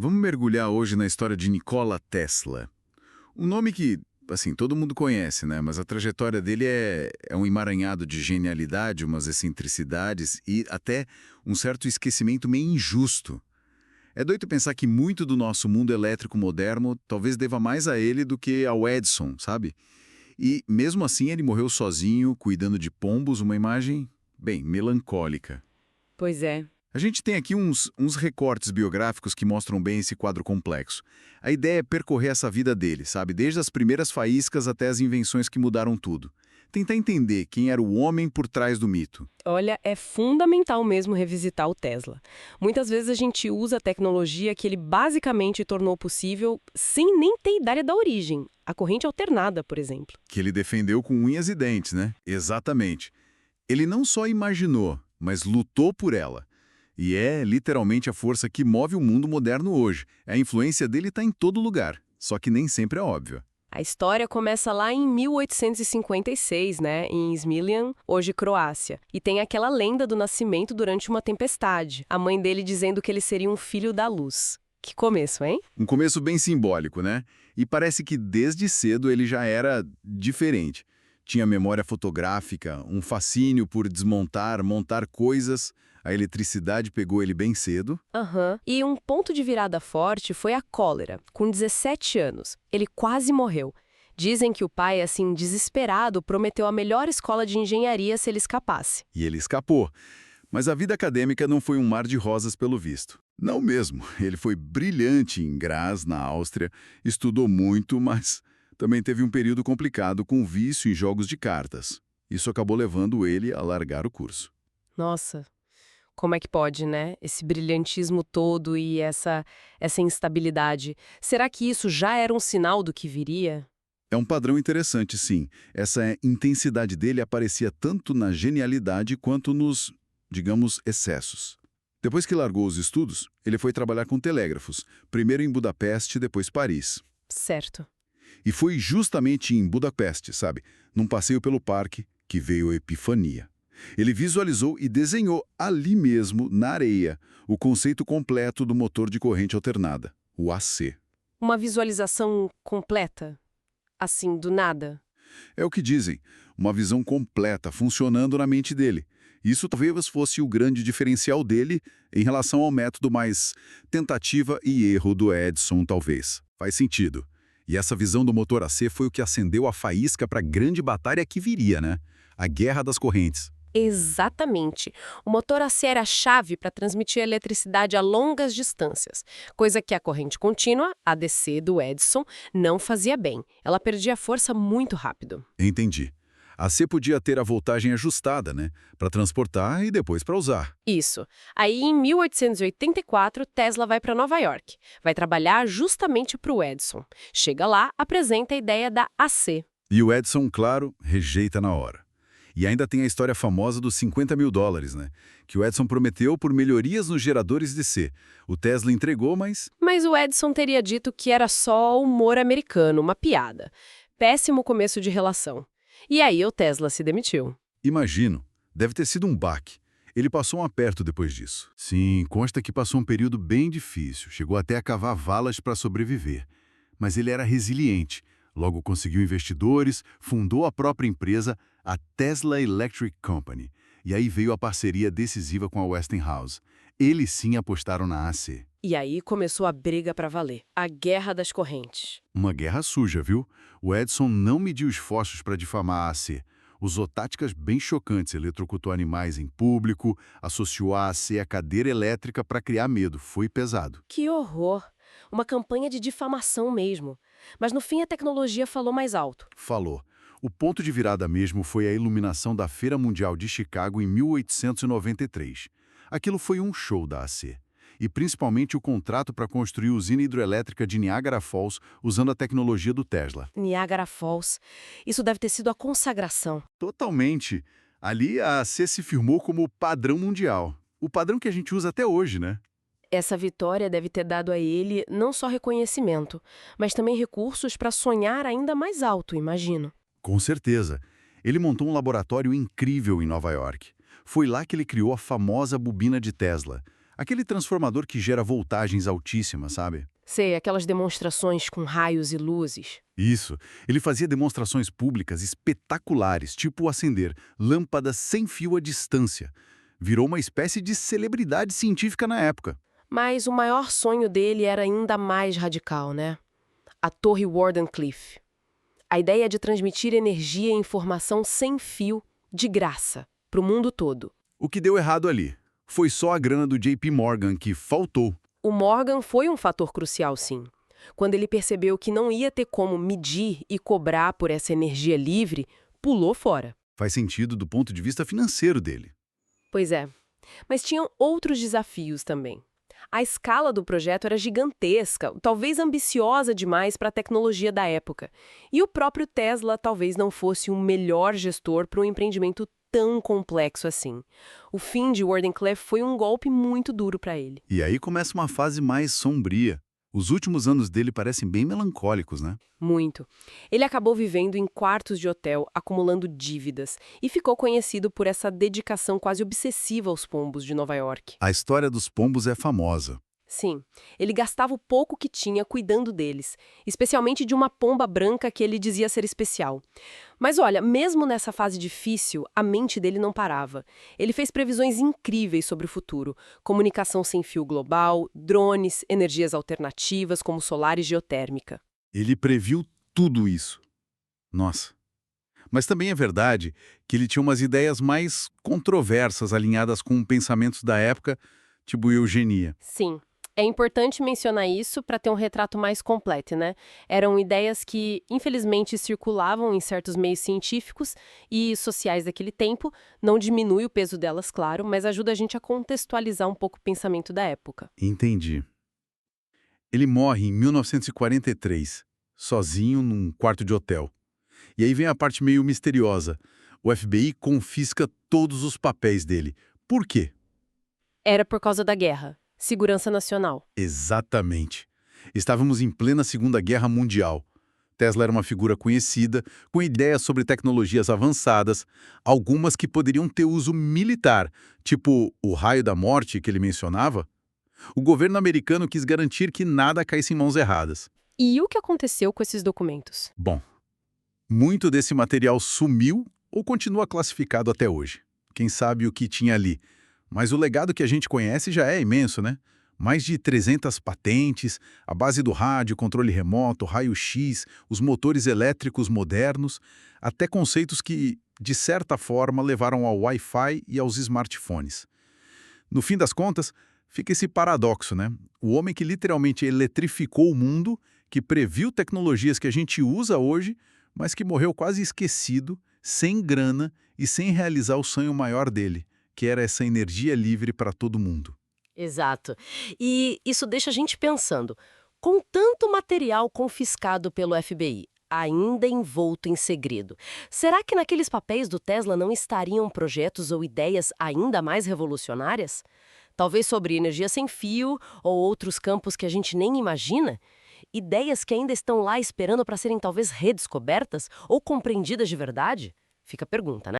Vamos mergulhar hoje na história de Nikola Tesla. Um nome que, assim, todo mundo conhece, né? Mas a trajetória dele é um emaranhado de genialidade, umas excentricidades e até um certo esquecimento meio injusto. É doido pensar que muito do nosso mundo elétrico moderno talvez deva mais a ele do que ao Edison, sabe? E mesmo assim ele morreu sozinho, cuidando de pombos, uma imagem, bem, melancólica. Pois é. A gente tem aqui uns recortes biográficos que mostram bem esse quadro complexo. A ideia é percorrer essa vida dele, sabe? Desde as primeiras faíscas até as invenções que mudaram tudo. Tentar entender quem era o homem por trás do mito. Olha, é fundamental mesmo revisitar o Tesla. Muitas vezes a gente usa a tecnologia que ele basicamente tornou possível sem nem ter ideia da origem. A corrente alternada, por exemplo. Que ele defendeu com unhas e dentes, né? Exatamente. Ele não só imaginou, mas lutou por ela. E é literalmente a força que move o mundo moderno hoje. A influência dele está em todo lugar, só que nem sempre é óbvia. A história começa lá em 1856, né, em Smiljan, hoje Croácia. E tem aquela lenda do nascimento durante uma tempestade. A mãe dele dizendo que ele seria um filho da luz. Que começo, hein? Um começo bem simbólico, né? E parece que desde cedo ele já era diferente. Tinha memória fotográfica, um fascínio por desmontar, montar coisas. A eletricidade pegou ele bem cedo. Aham. E um ponto de virada forte foi a cólera, com 17 anos. Ele quase morreu. Dizem que o pai, assim, desesperado, prometeu a melhor escola de engenharia se ele escapasse. E ele escapou. Mas a vida acadêmica não foi um mar de rosas pelo visto. Não mesmo. Ele foi brilhante em Graz, na Áustria, estudou muito, mas também teve um período complicado com vício em jogos de cartas. Isso acabou levando ele a largar o curso. Nossa, como é que pode, né? Esse brilhantismo todo e essa instabilidade. Será que isso já era um sinal do que viria? É um padrão interessante, sim. Essa intensidade dele aparecia tanto na genialidade quanto nos, digamos, excessos. Depois que largou os estudos, ele foi trabalhar com telégrafos, primeiro em Budapeste, depois Paris. Certo. E foi justamente em Budapeste, sabe, num passeio pelo parque, que veio a epifania. Ele visualizou e desenhou ali mesmo, na areia, o conceito completo do motor de corrente alternada, o AC. Uma visualização completa? Assim, do nada? É o que dizem, uma visão completa funcionando na mente dele. Isso talvez fosse o grande diferencial dele em relação ao método mais tentativa e erro do Edison, talvez. Faz sentido. E essa visão do motor AC foi o que acendeu a faísca para a grande batalha que viria, né? A Guerra das Correntes. Exatamente. O motor AC era a chave para transmitir eletricidade a longas distâncias, coisa que a corrente contínua, a DC do Edison, não fazia bem. Ela perdia força muito rápido. Entendi. A AC podia ter a voltagem ajustada, né? Para transportar e depois para usar. Isso. Aí, em 1884, Tesla vai para Nova York. Vai trabalhar justamente para o Edison. Chega lá, apresenta a ideia da AC. E o Edison, claro, rejeita na hora. E ainda tem a história famosa dos $50 mil, né? Que o Edison prometeu por melhorias nos geradores de C. O Tesla entregou, mas... Mas o Edison teria dito que era só humor americano, uma piada. Péssimo começo de relação. E aí o Tesla se demitiu. Imagino. Deve ter sido um baque. Ele passou um aperto depois disso. Sim, consta que passou um período bem difícil. Chegou até a cavar valas para sobreviver. Mas ele era resiliente. Logo conseguiu investidores, fundou a própria empresa, a Tesla Electric Company. E aí veio a parceria decisiva com a Westinghouse. Eles sim apostaram na AC. E aí começou a briga para valer. A Guerra das Correntes. Uma guerra suja, viu? O Edison não mediu esforços para difamar a AC. Usou táticas bem chocantes, eletrocutou animais em público, associou a AC à cadeira elétrica para criar medo. Foi pesado. Que horror! Uma campanha de difamação mesmo. Mas no fim a tecnologia falou mais alto. Falou. O ponto de virada mesmo foi a iluminação da Feira Mundial de Chicago em 1893. Aquilo foi um show da AC. E principalmente o contrato para construir a usina hidrelétrica de Niagara Falls usando a tecnologia do Tesla. Niagara Falls. Isso deve ter sido a consagração. Totalmente. Ali a AC se firmou como o padrão mundial. O padrão que a gente usa até hoje, né? Essa vitória deve ter dado a ele não só reconhecimento, mas também recursos para sonhar ainda mais alto, imagino. Com certeza. Ele montou um laboratório incrível em Nova York. Foi lá que ele criou a famosa bobina de Tesla, Aquele transformador que gera voltagens altíssimas, sabe? Sei, aquelas demonstrações com raios e luzes. Isso. Ele fazia demonstrações públicas espetaculares, tipo acender lâmpadas sem fio à distância. Virou uma espécie de celebridade científica na época. Mas o maior sonho dele era ainda mais radical, né? A Torre Wardenclyffe. A ideia de transmitir energia e informação sem fio, de graça, para o mundo todo. O que deu errado ali? Foi só a grana do JP Morgan que faltou. O Morgan foi um fator crucial, sim. Quando ele percebeu que não ia ter como medir e cobrar por essa energia livre, pulou fora. Faz sentido do ponto de vista financeiro dele. Pois é. Mas tinham outros desafios também. A escala do projeto era gigantesca, talvez ambiciosa demais para a tecnologia da época. E o próprio Tesla talvez não fosse o melhor gestor para um empreendimento tão complexo assim. O fim de Wardenclyffe foi um golpe muito duro para ele. E aí começa uma fase mais sombria. Os últimos anos dele parecem bem melancólicos, né? Muito. Ele acabou vivendo em quartos de hotel, acumulando dívidas, e ficou conhecido por essa dedicação quase obsessiva aos pombos de Nova York. A história dos pombos é famosa. Sim, ele gastava o pouco que tinha cuidando deles, especialmente de uma pomba branca que ele dizia ser especial. Mas olha, mesmo nessa fase difícil, a mente dele não parava. Ele fez previsões incríveis sobre o futuro: comunicação sem fio global, drones, energias alternativas como solar e geotérmica. Ele previu tudo isso. Nossa. Mas também é verdade que ele tinha umas ideias mais controversas alinhadas com pensamentos da época, tipo eugenia. Sim. É importante mencionar isso para ter um retrato mais completo, né? Eram ideias que, infelizmente, circulavam em certos meios científicos e sociais daquele tempo. Não diminui o peso delas, claro, mas ajuda a gente a contextualizar um pouco o pensamento da época. Entendi. Ele morre em 1943, sozinho num quarto de hotel. E aí vem a parte meio misteriosa. O FBI confisca todos os papéis dele. Por quê? Era por causa da guerra. Segurança nacional. Exatamente. Estávamos em plena Segunda Guerra Mundial. Tesla era uma figura conhecida, com ideias sobre tecnologias avançadas, algumas que poderiam ter uso militar, tipo o raio da morte que ele mencionava. O governo americano quis garantir que nada caísse em mãos erradas. E o que aconteceu com esses documentos? Bom, muito desse material sumiu ou continua classificado até hoje. Quem sabe o que tinha ali. Mas o legado que a gente conhece já é imenso, né? Mais de 300 patentes, a base do rádio, controle remoto, raio-x, os motores elétricos modernos, até conceitos que, de certa forma, levaram ao Wi-Fi e aos smartphones. No fim das contas, fica esse paradoxo, né? O homem que literalmente eletrificou o mundo, que previu tecnologias que a gente usa hoje, mas que morreu quase esquecido, sem grana e sem realizar o sonho maior dele, que era essa energia livre para todo mundo. Exato. E isso deixa a gente pensando, com tanto material confiscado pelo FBI, ainda envolto em segredo, será que naqueles papéis do Tesla não estariam projetos ou ideias ainda mais revolucionárias? Talvez sobre energia sem fio ou outros campos que a gente nem imagina? Ideias que ainda estão lá esperando para serem talvez redescobertas ou compreendidas de verdade? Fica a pergunta, né?